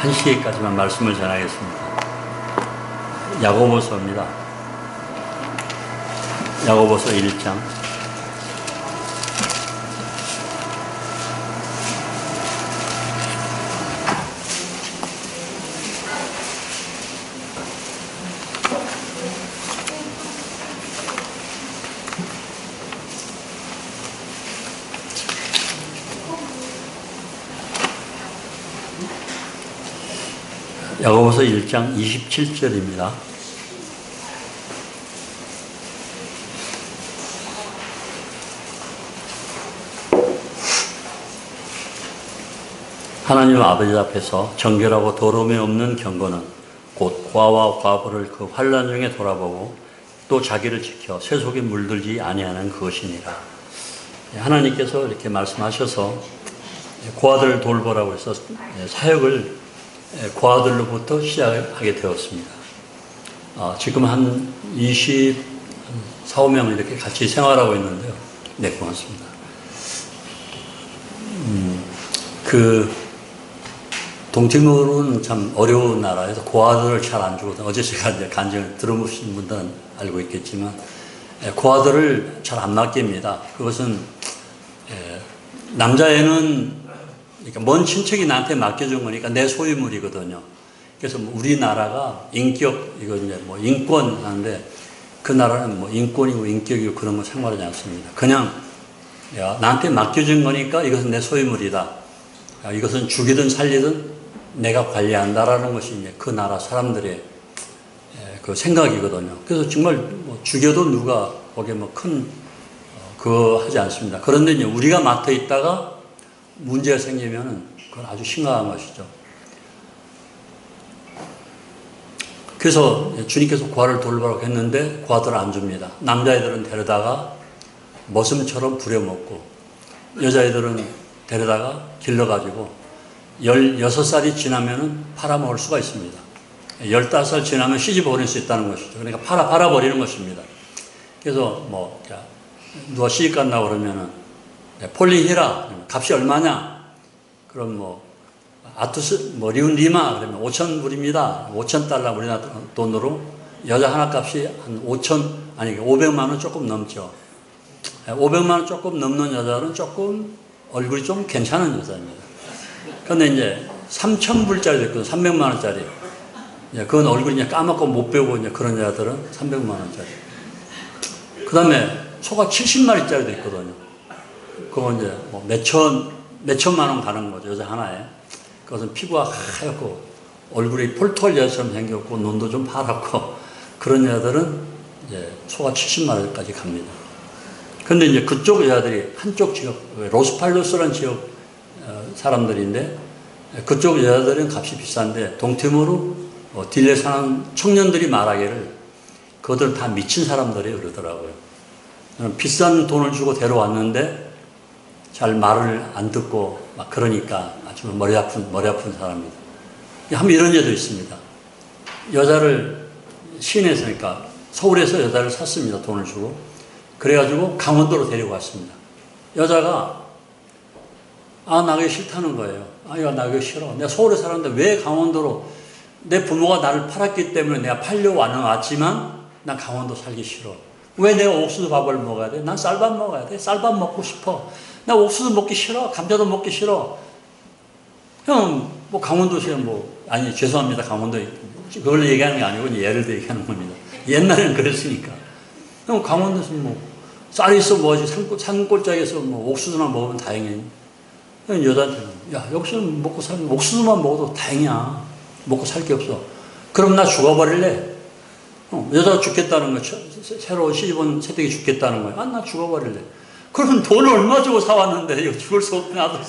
1시까지만 말씀을 전하겠습니다. 야고보서입니다. 야고보서 1장. 야고보서 1장 27절입니다. 하나님 아버지 앞에서 정결하고 더러움이 없는 경건은 곧 과와 과부를 그 환난 중에 돌아보고 또 자기를 지켜 세속에 물들지 아니하는 그것이니라. 하나님께서 이렇게 말씀하셔서 고아들을 돌보라고 해서 사역을 고아들로부터 시작하게 되었습니다. 지금 한 24~25명 이렇게 같이 생활하고 있는데요. 네, 고맙습니다. 동티모르는 참 어려운 나라에서 고아들을 잘 안 주거든요. 어제 제가 이제 간증을 들어보신 분들은 알고 있겠지만, 고아들을 잘 안 맡깁니다. 그것은, 남자애는 그러니까 먼 친척이 나한테 맡겨준 거니까 내 소유물이거든요. 그래서 우리나라가 인격, 이거 이제 뭐 인권 하는데 그 나라는 뭐 인권이고 인격이고 그런 거 상관하지 않습니다. 그냥 나한테 맡겨준 거니까 이것은 내 소유물이다. 이것은 죽이든 살리든 내가 관리한다라는 것이 이제 그 나라 사람들의 그 생각이거든요. 그래서 정말 뭐 죽여도 누가 거기에 뭐 큰 그거 하지 않습니다. 그런데 이제 우리가 맡아 있다가 문제가 생기면은 그건 아주 심각한 것이죠. 그래서 주님께서 고아를 돌보라고 했는데 고아들을 안 줍니다. 남자애들은 데려다가 머슴처럼 부려먹고 여자애들은 데려다가 길러가지고 16살이 지나면은 팔아먹을 수가 있습니다. 15살 지나면 시집 보낼 수 있다는 것이죠. 그러니까 팔아버리는 것입니다. 그래서 뭐 누가 시집 간다고 그러면은 폴리히라 값이 얼마냐? 그럼 리운 리마 그러면 5,000불입니다. 5,000달러 우리나라 돈으로 여자 하나 값이 한 500만 원 조금 넘죠. 500만 원 조금 넘는 여자는 조금 얼굴이 좀 괜찮은 여자입니다. 그런데 이제 3,000불짜리도 있거든요. 300만 원짜리. 그건 얼굴이 그냥 까맣고 못 배우고 이제 그런 여자들은 300만 원짜리. 그 다음에 소가 70마리짜리도 있거든요. 그건 이제 몇천만 원 가는 거죠, 여자 하나에. 그것은 피부가 하얗고, 얼굴이 폴털 여자처럼 생겼고, 눈도 좀 파랗고, 그런 여자들은 이제 소가 70마리까지 갑니다. 근데 이제 그쪽 여자들이, 한쪽 지역, 로스팔로스라는 지역 사람들인데, 그쪽 여자들은 값이 비싼데, 동티모르 딜레 사는 청년들이 말하기를, 그것들 다 미친 사람들이 그러더라고요. 비싼 돈을 주고 데려왔는데, 잘 말을 안 듣고 막 그러니까 아주 머리 아픈 사람입니다. 한번 이런 예도 있습니다. 여자를 시내에서, 그러니까 서울에서 여자를 샀습니다. 돈을 주고. 그래가지고 강원도로 데리고 갔습니다. 여자가 나기 싫다는 거예요. 이거 나기 싫어. 내가 서울에 살았는데 왜 강원도로, 내 부모가 나를 팔았기 때문에 내가 팔려고 왔지만 난 강원도 살기 싫어. 왜 내가 옥수수 밥을 먹어야 돼? 난 쌀밥 먹어야 돼. 쌀밥 먹고 싶어. 나 옥수수 먹기 싫어. 감자도 먹기 싫어. 형, 강원도시에 아니, 죄송합니다. 강원도, 그걸 얘기하는 게 아니고, 예를 들어 얘기하는 겁니다. 옛날에는 그랬으니까. 형, 강원도에서 쌀이 있어 뭐하지? 산골짜기에서 옥수수나 먹으면 다행이니. 형, 여자한테는, 야, 여기서는 먹고 살면, 옥수수만 먹어도 다행이야. 먹고 살 게 없어. 그럼 나 죽어버릴래? 여자가 죽겠다는 거, 새로 시집온 새댁이 죽겠다는 거야. 나 죽어버릴래. 그러면 돈을 얼마 주고 사왔는데, 이거 죽을 수 없게 놔뒀어.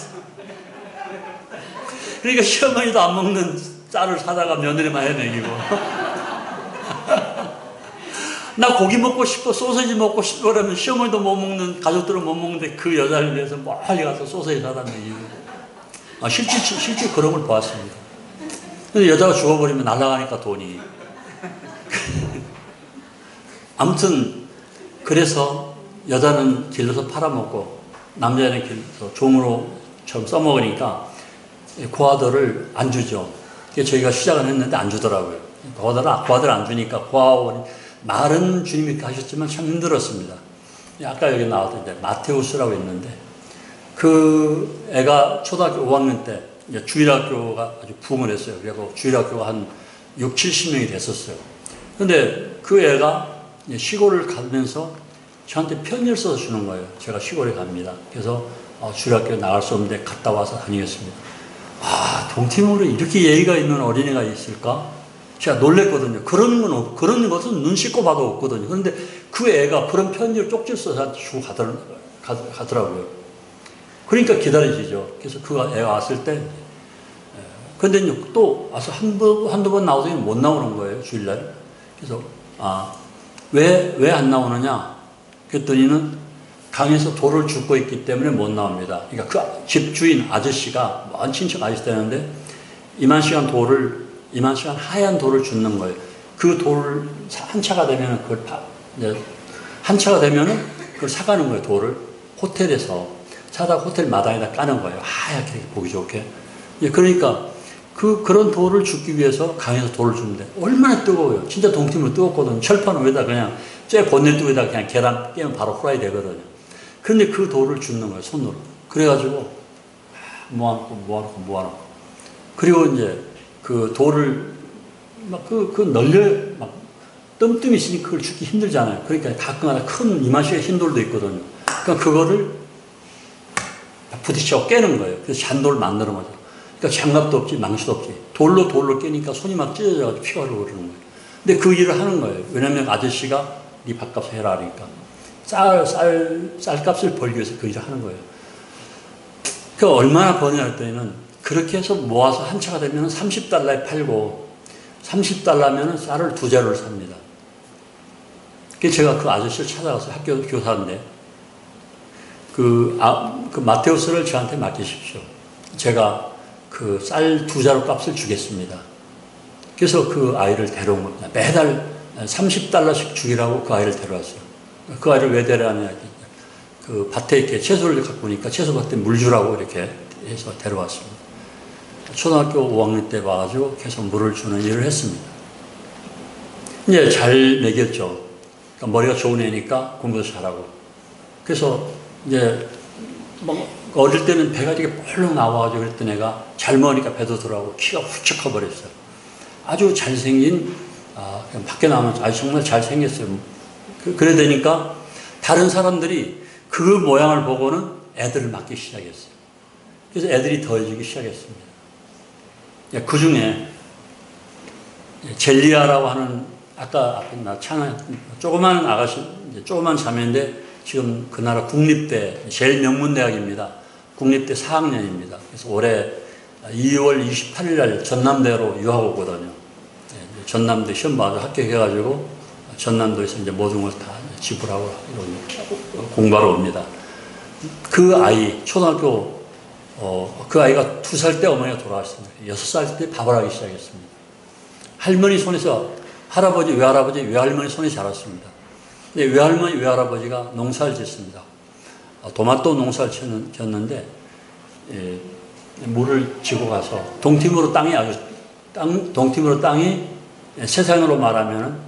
그러니까 시어머니도 안 먹는 쌀을 사다가 며느리만 해먹이고. 나 고기 먹고 싶어, 소세지 먹고 싶어, 그러면 시어머니도 못 먹는, 가족들은 못 먹는데 그 여자를 위해서 멀리 가서 소세지 사다 먹이고. 실제 그런 걸 보았습니다. 근데 여자가 죽어버리면 날아가니까 돈이. 아무튼, 그래서 여자는 길러서 팔아먹고 남자는 길러서 종으로처럼 써먹으니까 고아들을 안 주죠. 그래서 저희가 시작을 했는데 안 주더라고요. 고아들 안 주니까 고아원이 말은 주님이 하셨지만 참 힘들었습니다. 아까 여기 나왔던 이제 마테우스라고 있는데 그 애가 초등학교 5학년 때 이제 주일학교가 아주 부흥을 했어요. 그리고 주일학교가 한 6, 70명이 됐었어요. 근데 그 애가 시골을 가면서 저한테 편지를 써서 주는 거예요. 제가 시골에 갑니다. 그래서 주일학교에 나갈 수 없는데 갔다 와서 다니겠습니다. 아, 동티모르에 이렇게 예의가 있는 어린이가 있을까? 제가 놀랬거든요. 그런 것은 눈 씻고 봐도 없거든요. 그런데 그 애가 그런 편지를 쪽지를 써서 주고 가더라고요. 그러니까 기다려지죠. 그래서 그 애가 왔을 때, 근데 또 와서 한두 번 나오더니 못 나오는 거예요, 주일날. 그래서, 왜 안 나오느냐? 그랬더니는 강에서 돌을 줍고 있기 때문에 못 나옵니다. 그러니까 그 집주인 아저씨가, 먼 친척 아저씨 되는데, 이만 시간 하얀 돌을 줍는 거예요. 그 돌을 한차가 되면은 그걸 사가는 거예요, 돌을. 호텔에서. 사다가 호텔 마당에다 까는 거예요. 하얗게 보기 좋게. 그러니까 그런 돌을 줍기 위해서 강에서 돌을 주는데 얼마나 뜨거워요. 진짜 동티모르 뜨겁거든요. 철판 위에다 그냥 쇠 본네트 위에다 그냥 계란 깨면 바로 후라이 되거든요. 그런데 그 돌을 줍는 거예요, 손으로. 그래가지고 모아놓고. 그리고 이제 그 돌을 막 뜸뜸이 있으니 그걸 줍기 힘들잖아요. 그러니까 가끔가다 큰 이만씩의 흰 돌도 있거든요. 그러니까 그거를 부딪혀 깨는 거예요. 그래서 잔돌을 만드는 거죠. 그러니까 장갑도 없지, 망치도 없지. 돌로 깨니까 손이 막 찢어져가지고 피가 흐르고 그러는 거예요. 근데 그 일을 하는 거예요. 왜냐면 아저씨가 네 밥값을 해라 그러니까. 쌀값을 벌기 위해서 그 일을 하는 거예요. 그 얼마나 버냐 했더니는 그렇게 해서 모아서 한 차가 되면 30달러에 팔고 30달러면 쌀을 2자루를 삽니다. 그래서 제가 그 아저씨를 찾아가서 학교 교사인데 그 마테우스를 저한테 맡기십시오. 제가 그 쌀 2자루 값을 주겠습니다. 그래서 그 아이를 데려온 겁니다. 매달 30달러씩 주기라고 그 아이를 데려왔어요. 그 아이를 왜 데려왔냐. 그 밭에 이렇게 채소를 갖고 오니까 채소밭에 물 주라고 이렇게 해서 데려왔습니다. 초등학교 5학년 때 와가지고 계속 물을 주는 일을 했습니다. 이제 잘 먹였죠. 그러니까 머리가 좋은 애니까 공부도 잘하고. 그래서 이제 뭐 어릴 때는 배가 되게 펄럭 나와가지고 그랬던 애가 잘 먹으니까 배도 들어가고 키가 훌쩍 커버렸어요. 아주 잘생긴, 그냥 밖에 나오면 아주 정말 잘생겼어요. 그래 되니까 다른 사람들이 그 모양을 보고는 애들을 맡기 시작했어요. 그래서 애들이 더해지기 시작했습니다. 그 중에 젤리아라고 하는 아까 앞에 조그만 아가씨, 조그만 자매인데 지금 그 나라 국립대, 제일 명문대학입니다. 국립대 4학년입니다. 그래서 올해 2월 28일 날 전남대로 유학 오거든요. 전남대 시험 봐서 합격해가지고 전남도에서 이제 모든 걸 다 지불하고 공부하러 옵니다. 그 아이, 초등학교, 그 아이가 2살 때 어머니가 돌아가셨습니다. 6살 때 밥을 하기 시작했습니다. 할머니 손에서 할아버지, 외할머니 손에 자랐습니다. 근데 외할머니, 외할아버지가 농사를 짓습니다. 토마토 농사를 짓는데, 물을 지고 가서, 동티모르 땅이 세상으로 말하면,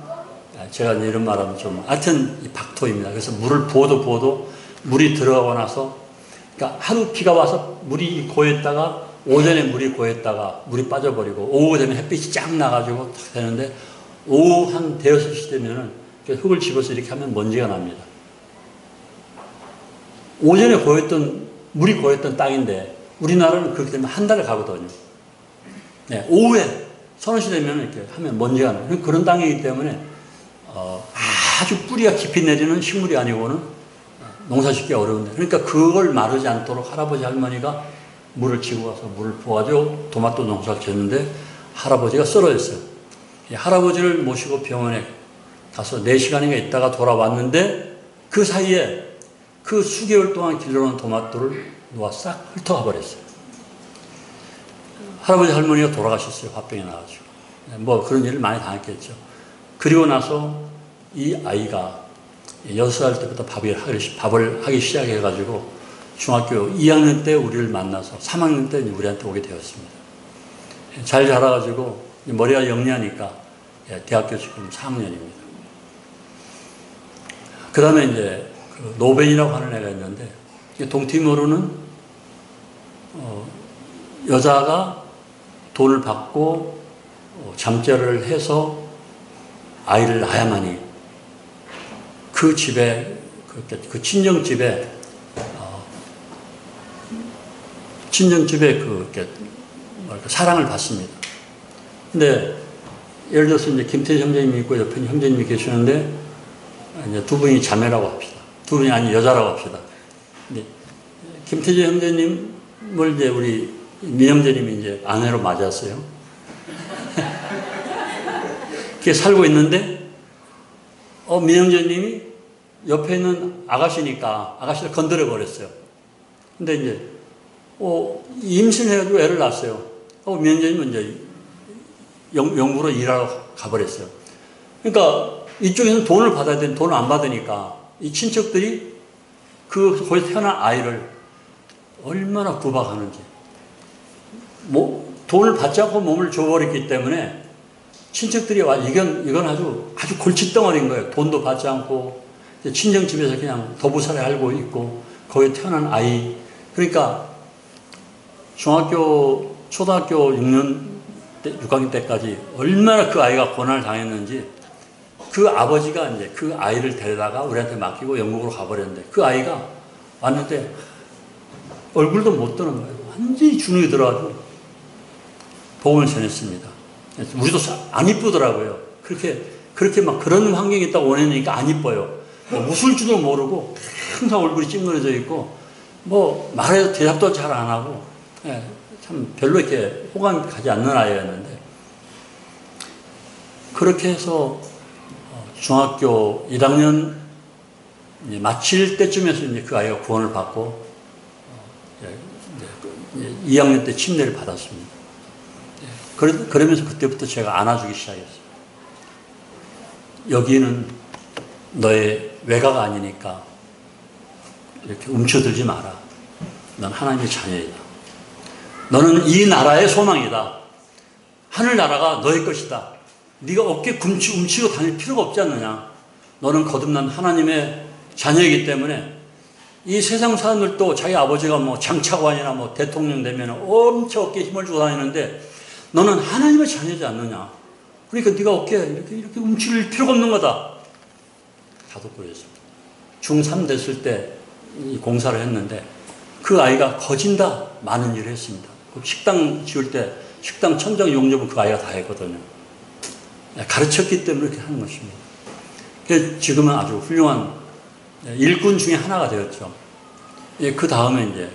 제가 이런 말하면 좀, 하여튼 박토입니다. 그래서 물을 부어도 물이 들어가고 나서, 그러니까 하루 비가 와서 물이 고였다가, 오전에 물이 고였다가 물이 빠져버리고, 오후 되면 햇빛이 쫙 나가지고 탁 되는데, 오후 한 대여섯 시 되면은 흙을 집어서 이렇게 하면 먼지가 납니다. 오전에 물이 고였던 땅인데, 우리나라는 그렇게 되면 한 달을 가거든요. 네, 오후에 서너 시 되면 이렇게 하면 먼지가 나요. 그런 땅이기 때문에, 아주 뿌리가 깊이 내리는 식물이 아니고는 농사 짓기 어려운데. 그러니까 그걸 마르지 않도록 할아버지, 할머니가 물을 지고 가서 물을 부어가지고 토마토 농사를 짓는데 할아버지가 쓰러졌어요. 할아버지를 모시고 병원에 가서 4시간인가 있다가 돌아왔는데 그 사이에 그 수개월 동안 길러놓은 토마토를 누가 싹 훑어가 버렸어요. 할아버지, 할머니가 돌아가셨어요. 화병이 나가지고. 뭐 그런 일을 많이 당했겠죠. 그리고 나서 이 아이가 6살 때부터 밥을 하기 시작해가지고 중학교 2학년 때 우리를 만나서 3학년 때 우리한테 오게 되었습니다. 잘 자라가지고 머리가 영리하니까 대학교 지금 4학년입니다. 그 다음에 이제 그 노벤이라고 하는 애가 있는데, 동티모르는 여자가 돈을 받고 잠자를 해서 아이를 낳아야만이 그 집에, 그 친정집에 사랑을 받습니다. 근데 예를 들어서 이제 김태희 형제님이 있고 옆에 형제님이 계시는데, 이제 두 분이 자매라고 합시다. 두 분이 아니 여자라고 합시다. 근데 김태희 형제님을 이제 우리 민영재님이 이제 아내로 맞았어요. 그렇게 살고 있는데, 민영재님이 옆에 있는 아가씨니까 아가씨를 건드려 버렸어요. 근데 이제 임신해가지고 애를 낳았어요. 민영재님은 이제 영국으로 일하러 가버렸어요. 그러니까 이쪽에서는 돈을 받아야 되는데 돈을 안 받으니까 이 친척들이 거기서 태어난 아이를 얼마나 구박하는지. 돈을 받지 않고 몸을 줘버렸기 때문에 친척들이 이건 아주 골칫덩어리인 거예요. 돈도 받지 않고 친정집에서 그냥 도부살이 알고 있고 거기에 태어난 아이. 그러니까 초등학교 6학년 때까지 얼마나 그 아이가 고난을 당했는지, 그 아버지가 이제 그 아이를 데려다가 우리한테 맡기고 영국으로 가버렸는데, 그 아이가 왔는데 얼굴도 못 드는 거예요. 완전히 주눅이 들어가지고 복음을 전했습니다. 우리도 안 이쁘더라고요. 그렇게 막 그런 환경이 있다고 원했으니까 안 이뻐요. 웃을 줄도 모르고 항상 얼굴이 찡그려져 있고, 말해도 대답도 잘 안 하고, 참 별로 이렇게 호감이 가지 않는 아이였는데, 그렇게 해서 중학교 1학년 마칠 때쯤에서 이제 그 아이가 구원을 받고 2학년 때 침례를 받았습니다. 그러면서 그때부터 제가 안아주기 시작했어요. 여기는 너의 외가가 아니니까 이렇게 움츠들지 마라. 넌 하나님의 자녀이다. 너는 이 나라의 소망이다. 하늘나라가 너의 것이다. 네가 어깨 움치고 다닐 필요가 없지 않느냐. 너는 거듭난 하나님의 자녀이기 때문에 이 세상 사람들도 자기 아버지가 장차관이나 대통령 되면 엄청 어깨에 힘을 주고 다니는데, 너는 하나님의 자녀지 않느냐. 그러니까 네가 어깨에 이렇게 움츠릴 필요가 없는 거다. 다독거렸습니다. 중3 됐을 때 이 공사를 했는데, 그 아이가 거진다 많은 일을 했습니다. 식당 지을 때 식당 천장 용접을 그 아이가 다 했거든요. 가르쳤기 때문에 그렇게 하는 것입니다. 지금은 아주 훌륭한 일꾼 중에 하나가 되었죠. 그 다음에 이제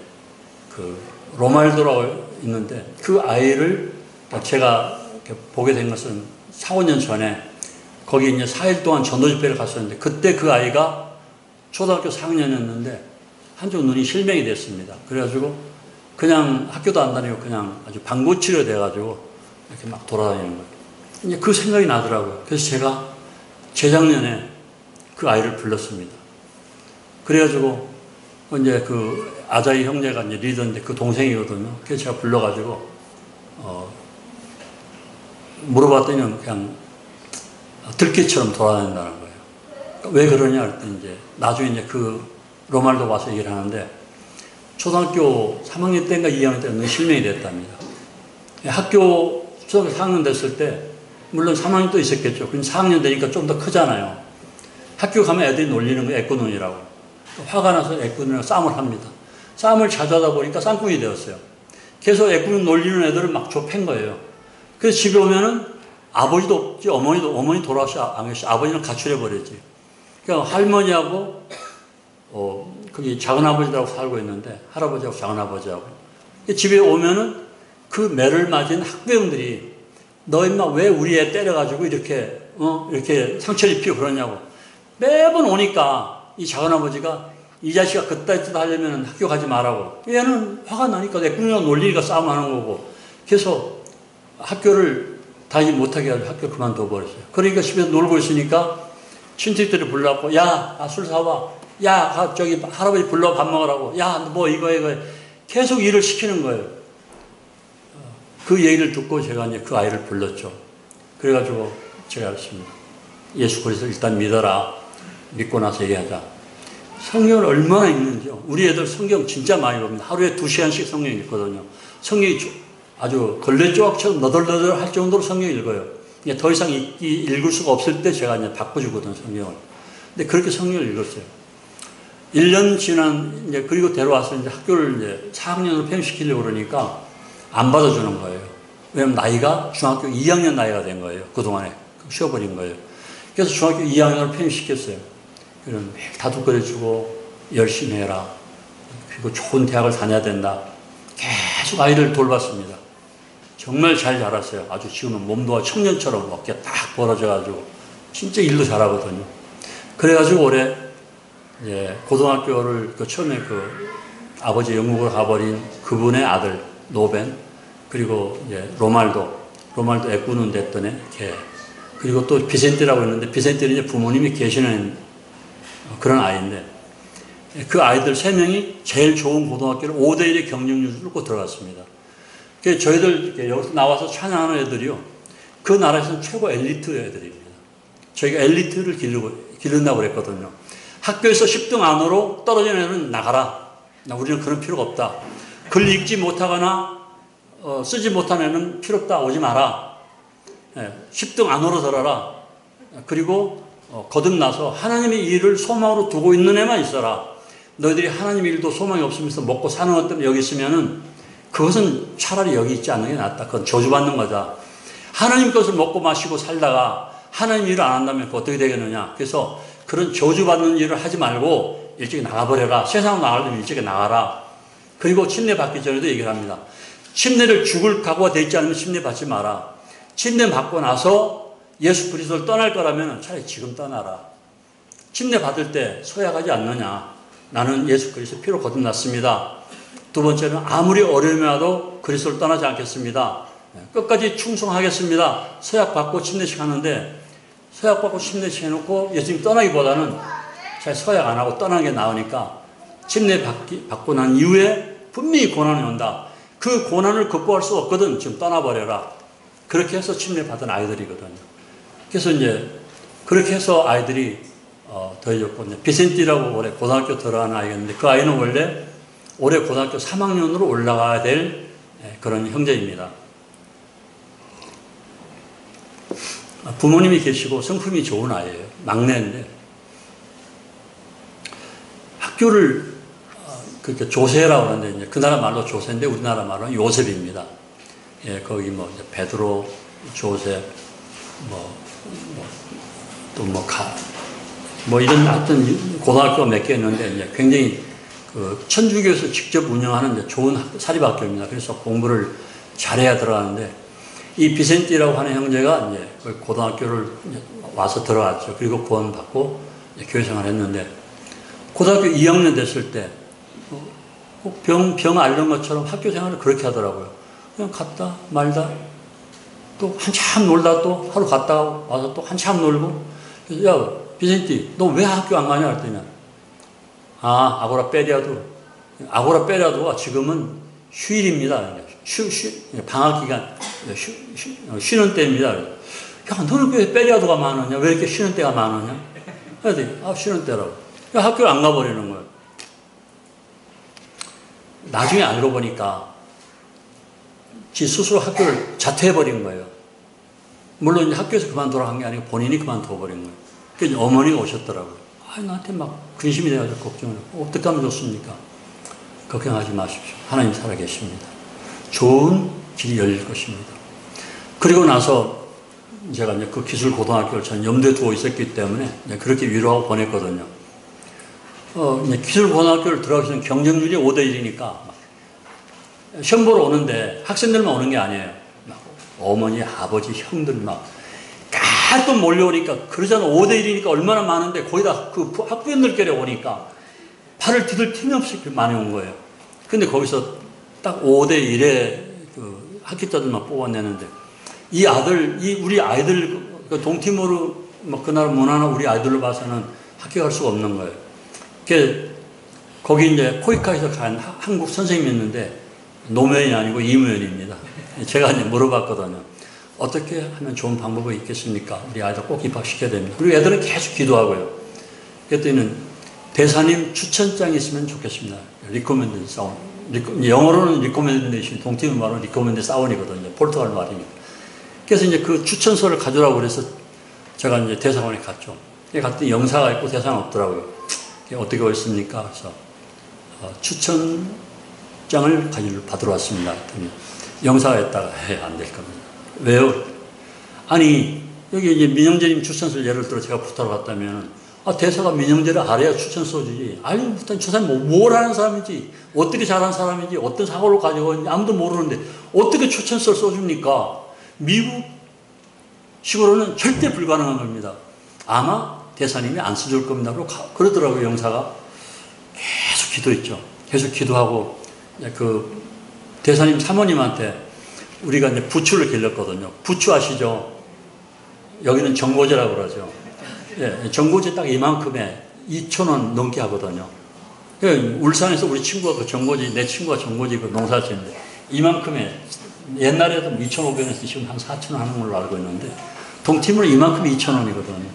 그 로말도라고 있는데, 그 아이를 제가 보게 된 것은 4, 5년 전에 거기 이제 4일 동안 전도 집회를 갔었는데, 그때 그 아이가 초등학교 4학년이었는데 한쪽 눈이 실명이 됐습니다. 그래가지고 그냥 학교도 안 다니고 그냥 아주 방구치료 돼가지고 이렇게 막 돌아다니는 거예요. 이제 그 생각이 나더라고요. 그래서 제가 재작년에 그 아이를 불렀습니다. 그래가지고 이제 그 아자이 형제가 이제 리더인데 그 동생이거든요. 그래서 제가 불러가지고 물어봤더니 그냥 들깨처럼 돌아다닌다는 거예요. 왜 그러냐 했더니 이제 나중에 이제 그 로말도 와서 얘기를 하는데, 초등학교 3학년 때인가 2학년 때는 실명이 됐답니다. 초등학교 4학년 됐을 때, 물론 3학년 또 있었겠죠. 그럼 4학년 되니까 좀 더 크잖아요. 학교 가면 애들이 놀리는 거예요. 애꾸눈이라고. 화가 나서 애꾸눈이랑 싸움을 합니다. 싸움을 자주 하다 보니까 쌍둥이 되었어요. 계속 애꾸눈 놀리는 애들을 막 좁힌 거예요. 그래서 집에 오면은 아버지도 없지, 어머니 돌아와서 안 계시, 아버지는 가출해버렸지. 그러니까 할머니하고 거기 작은아버지하고 살고 있는데, 할아버지하고 작은아버지하고. 집에 오면은 그 매를 맞은 학부형들이 너 임마 왜 우리 애 때려가지고 이렇게 상처를 입히고 그러냐고. 매번 오니까 이 작은아버지가 이 자식아 그따위 짓 하려면 학교 가지 말라고. 얘는 화가 나니까 내 꾸미고 놀리니까 싸움하는 거고. 그래서 학교를 다니지 못하게 해가지고 학교 그만둬 버렸어요. 그러니까 집에서 놀고 있으니까 친척들이 불러갖고, 야, 술 사와. 야, 저기 할아버지 불러 밥 먹으라고. 야, 이거. 계속 일을 시키는 거예요. 그 얘기를 듣고 제가 이제 그 아이를 불렀죠. 그래가지고 제가 했습니다. 예수 그리스도 일단 믿어라. 믿고 나서 얘기하자. 성경을 얼마나 읽는지요. 우리 애들 성경 진짜 많이 봅니다. 하루에 2시간씩 성경 읽거든요. 성경이 아주 걸레조각처럼 너덜너덜 할 정도로 성경 읽어요. 이제 더 이상 읽을 수가 없을 때 제가 이제 바꿔주거든요, 성경을. 근데 그렇게 성경을 읽었어요. 1년 지난, 이제, 그리고 데려와서 이제 학교를 이제 4학년으로 편입시키려고 그러니까 안 받아주는 거예요. 왜냐면 나이가 중학교 2학년 나이가 된 거예요. 그동안에. 쉬어버린 거예요. 그래서 중학교 2학년으로 편입시켰어요. 그럼 다독거려주고 열심히 해라. 그리고 좋은 대학을 다녀야 된다. 계속 아이를 돌봤습니다. 정말 잘 자랐어요. 아주 지금은 몸도 청년처럼 어깨 딱 벌어져가지고 진짜 일도 잘하거든요. 그래가지고 올해 이제 고등학교를 처음에 아버지 영국을 가버린 그분의 아들 노벤, 그리고 이제 로말도 애꾸는 됐더니 걔, 그리고 또 비센티라고 있는데 비센티는 이제 부모님이 계시는 그런 아이인데 그 아이들 3명이 제일 좋은 고등학교를 5대1의 경쟁률을 뚫고 들어갔습니다. 그래서 저희들 여기서 나와서 찬양하는 애들이요, 그 나라에서는 최고 엘리트 애들입니다. 저희가 엘리트를 기른다고 그랬거든요. 학교에서 10등 안으로 떨어진 애는 나가라. 우리는 그런 필요가 없다. 글 읽지 못하거나 쓰지 못한 애는 필요 없다. 오지 마라. 10등 안으로 들어라. 그리고 거듭나서 하나님의 일을 소망으로 두고 있는 애만 있어라. 너희들이 하나님 일도 소망이 없으면서 먹고 사는 것 때문에 여기 있으면은 그것은 차라리 여기 있지 않는 게 낫다. 그건 저주받는 거다. 하나님 것을 먹고 마시고 살다가 하나님 일을 안 한다면 그거 어떻게 되겠느냐. 그래서 그런 저주받는 일을 하지 말고 일찍 나가버려라. 세상 나가려면 일찍 나가라. 그리고 침례 받기 전에도 얘기를 합니다. 침례를 죽을 각오가 되어 있지 않으면 침례 받지 마라. 침례 받고 나서 예수 그리스도를 떠날 거라면 차라리 지금 떠나라. 침례 받을 때 서약하지 않느냐. 나는 예수 그리스도 피로 거듭났습니다. 두 번째는 아무리 어려움이 와도 그리스도를 떠나지 않겠습니다. 끝까지 충성하겠습니다. 서약 받고 침례식 하는데 서약 받고 침례식 해놓고 예수님 떠나기보다는 잘 서약 안 하고 떠나는 게 나으니까 침례 받고 난 이후에 분명히 고난이 온다. 그 고난을 극복할 수 없거든. 지금 떠나버려라. 그렇게 해서 침례 받은 아이들이거든요. 그래서 이제 그렇게 해서 아이들이 더해졌고, 비센티라고 올해 고등학교 들어가는 아이가 있는데 그 아이는 원래 올해 고등학교 3학년으로 올라가야 될 그런 형제입니다. 부모님이 계시고 성품이 좋은 아이예요. 막내인데 학교를 그렇게 조세라고 하는데 이제 그 나라 말로 조세인데 우리나라 말로는 요셉입니다. 예, 거기 뭐 이제 베드로, 조셉, 이런 하여튼 고등학교가 몇 개 있는데 이제 굉장히 그 천주교에서 직접 운영하는 이제 좋은 사립학교입니다. 그래서 공부를 잘해야 들어가는데 이 비센티라고 하는 형제가 이제 고등학교를 와서 들어갔죠. 그리고 구원받고 교회 생활을 했는데 고등학교 2학년 됐을 때 병 앓는 것처럼 학교 생활을 그렇게 하더라고요. 그냥 갔다 말다 또 한참 놀다 또 하루 갔다 와서 또 한참 놀고. 그래서 야 비센티 너 왜 학교 안 가냐 그랬더니 아고라 페리아도가 지금은 휴일입니다. 방학 기간 쉬는 때입니다. 야 너는 왜 페리아도가 많으냐? 왜 이렇게 쉬는 때가 많으냐? 그랬더니 쉬는 때라고. 학교를 안 가버리는 거예요. 나중에 알고 보니까 지 스스로 학교를 자퇴해버린 거예요. 물론 이제 학교에서 그만두라고 한 게 아니고 본인이 그만둬버린 거예요. 그래서 어머니가 오셨더라고요. 나한테 막 근심이 돼가지고 걱정을 하고 어떻게 하면 좋습니까? 걱정하지 마십시오. 하나님 살아계십니다. 좋은 길이 열릴 것입니다. 그리고 나서 제가 이제 그 기술고등학교를 전 염두에 두고 있었기 때문에 그렇게 위로하고 보냈거든요. 이제 기술고등학교를 들어가기 전에 경쟁률이 5대1이니까 시험 보러 오는데 학생들만 오는 게 아니에요. 어머니, 아버지, 형들 막 가끔 몰려오니까 그러잖아. 5대1이니까 얼마나 많은데 거기다 그 학부형들끼리 오니까 발을 디딜 틈이 없이 많이 온 거예요. 근데 거기서 딱 5대1의 그 학기자들만 뽑아내는데 우리 아이들 그 동티모르 그 나라 문화나 우리 아이들로 봐서는 합격할 수가 없는 거예요. 거기 이제 코이카에서 간 한국 선생님이 있는데 노무현이 아니고 이무현입니다. 제가 이제 물어봤거든요. 어떻게 하면 좋은 방법이 있겠습니까? 우리 아이들 꼭 입학시켜야 됩니다. 그리고 애들은 계속 기도하고요. 그랬더니는 대사님 추천장이 있으면 좋겠습니다. 리코멘드 사운. 영어로는 리코멘데이션, 동팀의 말은 리코멘드 사운이거든요. 포르투갈 말이니까. 그래서 이제 그 추천서를 가져오라고 그래서 제가 이제 대사관에 갔죠. 갔더니 영사가 있고 대사는 없더라고요. 어떻게 오셨습니까? 그래서 추천장을 받으러 왔습니다. 그랬더니 영사가 있다가 안 될 겁니다. 왜요? 아니 여기 이제 민영재님 추천서를 예를 들어 제가 부탁을 갔다면 대사가 민영재를 알아야 추천서 주지. 아니 일단 저 사람이 뭘 하는 사람인지 어떻게 잘하는 사람인지 어떤 사고를 가지고 있는지 아무도 모르는데 어떻게 추천서를 써줍니까? 미국식으로는 절대 불가능한 겁니다. 아마 대사님이 안 써줄 겁니다. 그러더라고요. 영사가 계속 기도했죠. 계속 기도하고 그 대사님 사모님한테 우리가 이제 부추를 길렀거든요. 부추 아시죠? 여기는 정고제라고 그러죠. 예, 정고제 딱 이만큼에 2,000원 넘게 하거든요. 울산에서 우리 친구가 그 정고지, 내 친구가 정고지 그 농사 짓는데 이만큼에 옛날에도 2,500원에서 지금 한 4,000원 하는 걸로 알고 있는데 동팀으로 이만큼이 2,000원이거든요.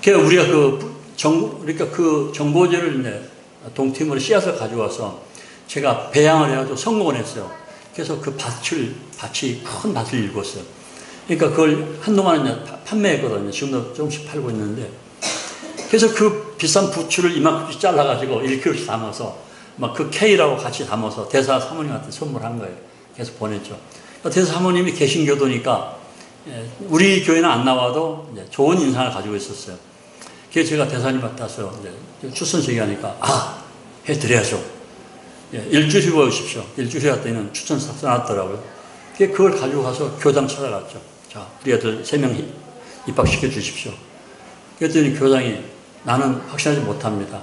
그러니까 우리가 그러니까 그 정고제를 이제 동팀으로 씨앗을 가져와서 제가 배양을 해가지고 성공을 했어요. 그래서 그 밭이 큰 밭을 일궜어요. 그러니까 그걸 한동안은 판매했거든요. 지금도 조금씩 팔고 있는데. 그래서 그 비싼 부추를 이만큼씩 잘라가지고 1kg씩 담아서 막 그 K라고 같이 담아서 대사 사모님한테 선물한 거예요. 그래서 보냈죠. 대사 사모님이 개신교도니까 우리 교회는 안 나와도 이제 좋은 인상을 가지고 있었어요. 그래서 제가 대사님한테 와서 추천서 얘기하니까 해드려야죠. 일주일 후에 오십시오. 일주일 후에 갔더니 추천서 써놨더라고요. 그걸 가지고 가서 교장 찾아갔죠. 자, 우리 애들 3명 입학시켜 주십시오. 그랬더니 교장이 나는 확신하지 못합니다.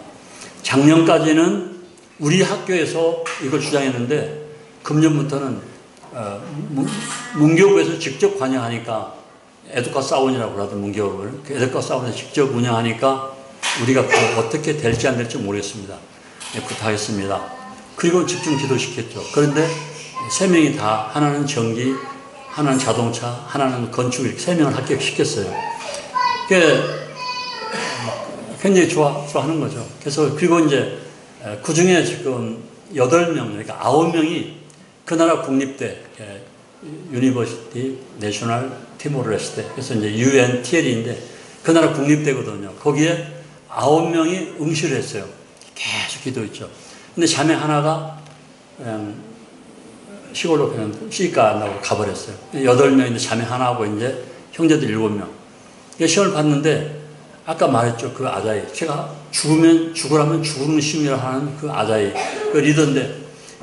작년까지는 우리 학교에서 이걸 주장했는데 금년부터는 문교부에서 직접 관여하니까 에듀카 사원이라고 그러던 문교부를 그 에듀카 사원에서 직접 운영하니까 우리가 어떻게 될지 안 될지 모르겠습니다. 부탁했습니다. 그리고 집중 기도시켰죠. 그런데 3명이 다 하나는 전기, 하나는 자동차, 하나는 건축 이렇게 3명을 합격시켰어요. 굉장히 좋아하는 거죠. 그래서 그리고 이제 그 중에 지금 8명, 그러니까 9명이 그 나라 국립대, 유니버시티 내셔널 티모르레스테, 그래서 이제 UNTL인데 그 나라 국립대거든요. 거기에 9명이 응시를 했어요. 계속 기도했죠. 근데 자매 하나가 그냥 시골로 그냥 시집가 안 나고 가버렸어요. 8명인데 자매 하나하고 이제 형제들 7명. 시험을 봤는데 아까 말했죠. 그 아자이. 제가 죽으라면 죽는 심이라 하는 그 아자이. 그 리더인데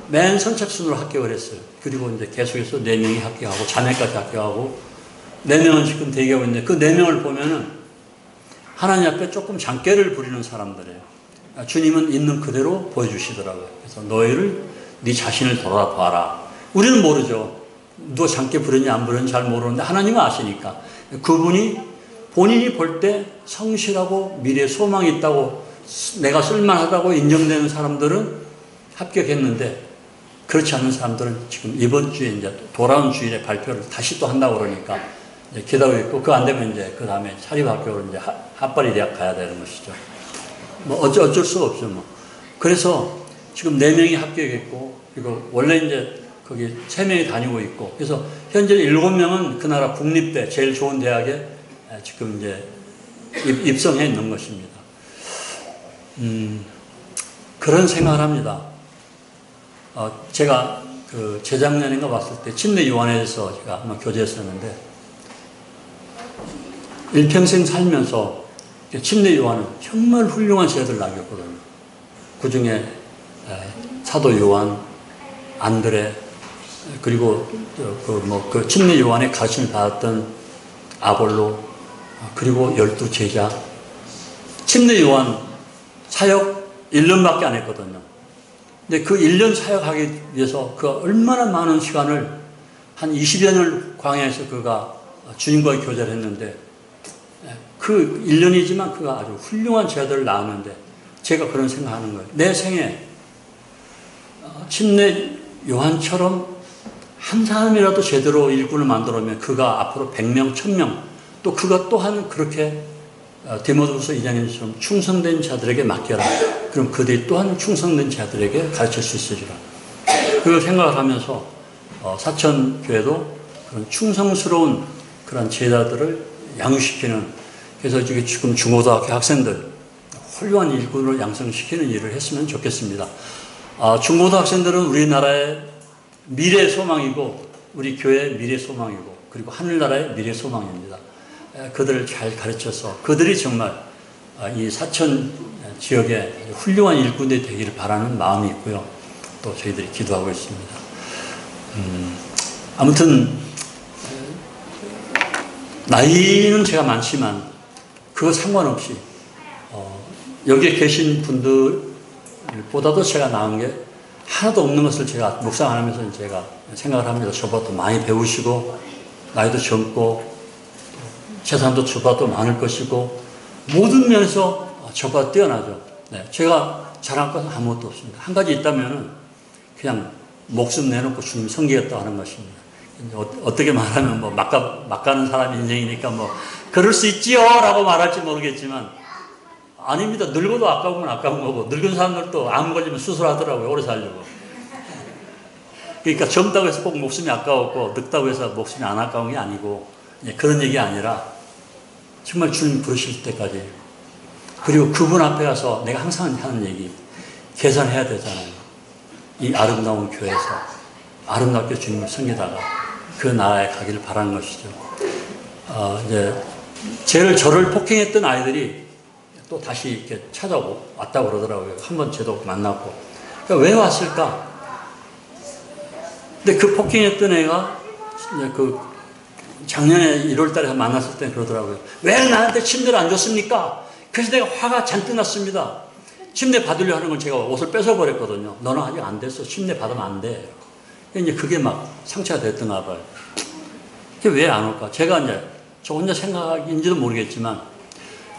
맨 선착순으로 합격을 했어요. 그리고 이제 계속해서 4명이 합격하고 자매까지 합격하고 4명은 지금 대기하고 있는데 그 4명을 보면은 하나님 앞에 조금 장깨를 부리는 사람들이에요. 주님은 있는 그대로 보여주시더라고요. 그래서 너희를 네 자신을 돌아봐라. 우리는 모르죠. 누가 장깨 부렸냐 안 부렸냐 잘 모르는데 하나님은 아시니까 그분이 본인이 볼 때 성실하고 미래에 소망이 있다고 내가 쓸만하다고 인정되는 사람들은 합격했는데 그렇지 않은 사람들은 지금 이번 주에 이제 돌아온 주일에 발표를 다시 또 한다고 그러니까 이제 기다리고 있고 그 안 되면 이제 그 다음에 사립학교로 이제 핫바리 대학 가야 되는 것이죠. 뭐 어쩔 수가 없죠 뭐. 그래서 지금 4명이 합격했고 그리고 원래 이제 거기 3명이 다니고 있고 그래서 현재 7명은 그 나라 국립대 제일 좋은 대학에 지금 이제 입성해 있는 것입니다. 그런 생각을 합니다. 제가 그 재작년인가 봤을 때 침례 요한에 대해서 제가 한번 교제했었는데 일평생 살면서 침례 요한은 정말 훌륭한 제자들 남겼거든요. 그 중에 사도 요한, 안드레, 그리고 그 침례 요한의 가르침을 받았던 아볼로, 그리고 12제자. 침례 요한 사역 1년밖에 안 했거든요. 근데 그 1년 사역하기 위해서 그 얼마나 많은 시간을 한 20여 년을 광야에서 그가 주님과의 교제를 했는데 그 1년이지만 그가 아주 훌륭한 제자들을 낳았는데 제가 그런 생각하는 거예요. 내 생에 침례 요한처럼 한 사람이라도 제대로 일꾼을 만들어면 그가 앞으로 100명, 1000명, 또 그가 또한 그렇게 디모데후서 2장에처럼 충성된 자들에게 맡겨라. 그럼 그들이 또한 충성된 자들에게 가르칠 수 있으리라. 그걸 생각을 하면서 사천교회도 그런 충성스러운 그런 제자들을 양육시키는, 그래서 지금 중고등학교 학생들 훌륭한 일꾼으로 양성시키는 일을 했으면 좋겠습니다. 중고등학생들은 우리나라의 미래 소망이고 우리 교회의 미래 소망이고 그리고 하늘나라의 미래 소망입니다. 그들을 잘 가르쳐서 그들이 정말 이 사천 지역의 훌륭한 일꾼이 되기를 바라는 마음이 있고요. 또 저희들이 기도하고 있습니다. 아무튼 나이는 제가 많지만 그거 상관없이 여기에 계신 분들보다도 제가 나은 게 하나도 없는 것을 제가 묵상하면서 제가 생각을 합니다. 저보다 많이 배우시고 나이도 젊고 재산도 저보다 많을 것이고 모든 면에서 저보다 뛰어나죠. 네, 제가 잘할 것은 아무것도 없습니다. 한 가지 있다면은 그냥 목숨 내놓고 주님 섬기겠다 하는 것입니다. 어떻게 말하면 뭐 막가는 사람 인생이니까 뭐 그럴 수 있지요 라고 말할지 모르겠지만 아닙니다. 늙어도 아까우면 아까운 거고 늙은 사람들도 암 걸리면 수술하더라고요. 오래 살려고. 그러니까 젊다고 해서 꼭 목숨이 아까웠고 늙다고 해서 목숨이 안 아까운 게 아니고 그런 얘기 아니라 정말 주님 부르실 때까지, 그리고 그분 앞에 가서 내가 항상 하는 얘기, 계산해야 되잖아요. 이 아름다운 교회에서 아름답게 주님을 섬기다가 그 나라에 가기를 바라는 것이죠. 이제 저를 폭행했던 아이들이 또 다시 이렇게 찾아왔다고 그러더라고요. 한번 저도 만났고. 그러니까 왜 왔을까? 근데 그 폭행했던 애가 그 작년에 1월 달에 만났을 때 그러더라고요. 왜 나한테 침대를 안 줬습니까? 그래서 내가 화가 잔뜩 났습니다. 침대 받으려 하는 건 제가 옷을 뺏어버렸거든요. 너는 아직 안 됐어. 침대 받으면 안 돼. 이제 그게 막 상처가 됐던가 봐요. 그게 왜 안 올까? 제가 이제 저 혼자 생각인지도 모르겠지만,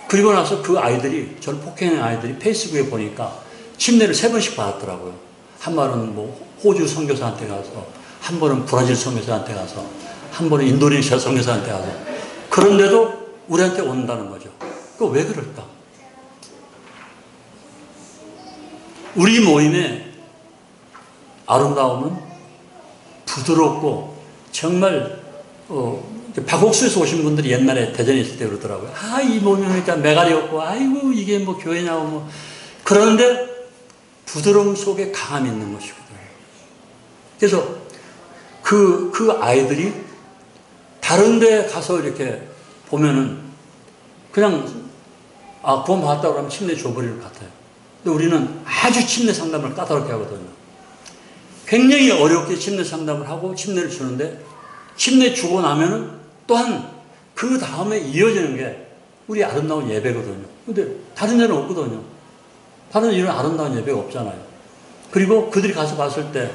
그리고 나서 그 아이들이, 저를 폭행한 아이들이 페이스북에 보니까 침례를 3번씩 받았더라고요. 한 번은 뭐 호주 선교사한테 가서, 한 번은 브라질 선교사한테 가서, 한 번은 인도네시아 선교사한테 가서. 그런데도 우리한테 온다는 거죠. 그거 왜 그럴까? 우리 모임의 아름다움은 부드럽고 정말 박옥수에서 오신 분들이 옛날에 대전에 있을 때 그러더라고요. 이 모임이니까 메갈이 없고 아이고 이게 뭐 교회냐고 뭐. 그런데 부드러움 속에 강함이 있는 것이거든요. 그래서 그 아이들이 다른 데 가서 이렇게 보면은 그냥 구원 받았다고 하면 침례 줘버릴 것 같아요. 근데 우리는 아주 침례 상담을 까다롭게 하거든요. 굉장히 어렵게 침례 상담을 하고 침례를 주는데, 침례 주고 나면은 또한 그 다음에 이어지는 게 우리 아름다운 예배거든요. 근데 다른 데는 없거든요. 다른 이런 아름다운 예배가 없잖아요. 그리고 그들이 가서 봤을 때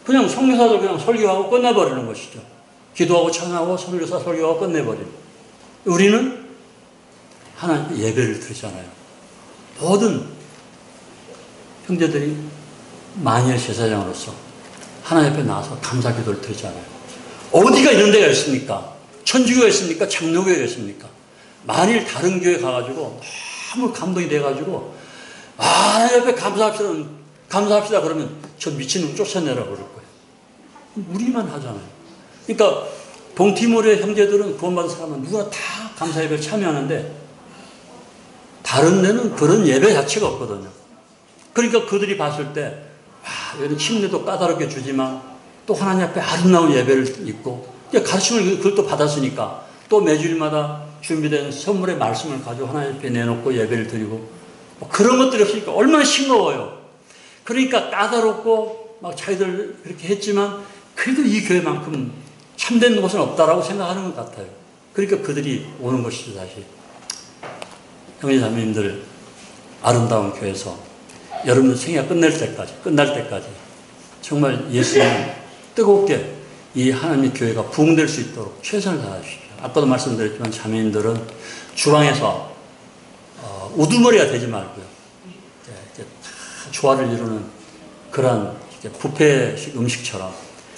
그냥 선교사들 그냥 설교하고 끝내버리는 것이죠. 기도하고 찬양하고 선교사 설교하고 끝내버리는. 우리는 하나님 예배를 드리잖아요. 모든 형제들이 만일 제사장으로서 하나님 앞에 나와서 감사 기도를 드리잖아요. 어디가 이런 데가 있습니까? 천주교가 있습니까? 장로교가 있습니까? 만일 다른 교회 가가지고 너무 감동이 돼가지고 하나님 앞에 감사합시다 그러면 저 미친놈 쫓아내라고 그럴 거예요. 우리만 하잖아요. 그러니까 동티모르의 형제들은 구원받은 사람은 누구나 다 감사 예배를 참여하는데 다른 데는 그런 예배 자체가 없거든요. 그러니까 그들이 봤을 때 여기 침례도 까다롭게 주지만 또 하나님 앞에 아름다운 예배를 입고 가르침을 그걸 또 받았으니까 또 매주일마다 준비된 선물의 말씀을 가지고 하나님 앞에 내놓고 예배를 드리고 그런 것들이 없으니까 얼마나 싱거워요. 그러니까 까다롭고 막 자기들 그렇게 했지만 그래도 이 교회만큼 참된 곳은 없다라고 생각하는 것 같아요. 그러니까 그들이 오는 것이죠. 다시 형제 자매님들, 아름다운 교회에서 여러분들 생애가 끝날 때까지 정말 예수님 뜨겁게 이 하나님의 교회가 부흥될 수 있도록 최선을 다하십시오. 아까도 말씀드렸지만 자매님들은 주방에서 우두머리가 되지 말고요. 조화를 이루는 그러한 뷔페식 음식처럼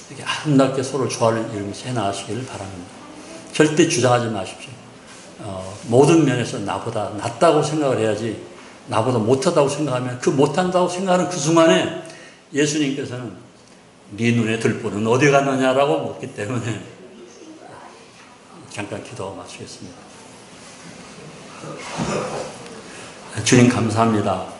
이렇게 아름답게 서로 조화를 이루면서 해나가시기를 바랍니다. 절대 주장하지 마십시오. 모든 면에서 나보다 낫다고 생각을 해야지 나보다 못하다고 생각하면 그 못한다고 생각하는 그 순간에 예수님께서는 네 눈에 들보는 어디 갔느냐라고 묻기 때문에 잠깐 기도하고 마치겠습니다. 주님 감사합니다.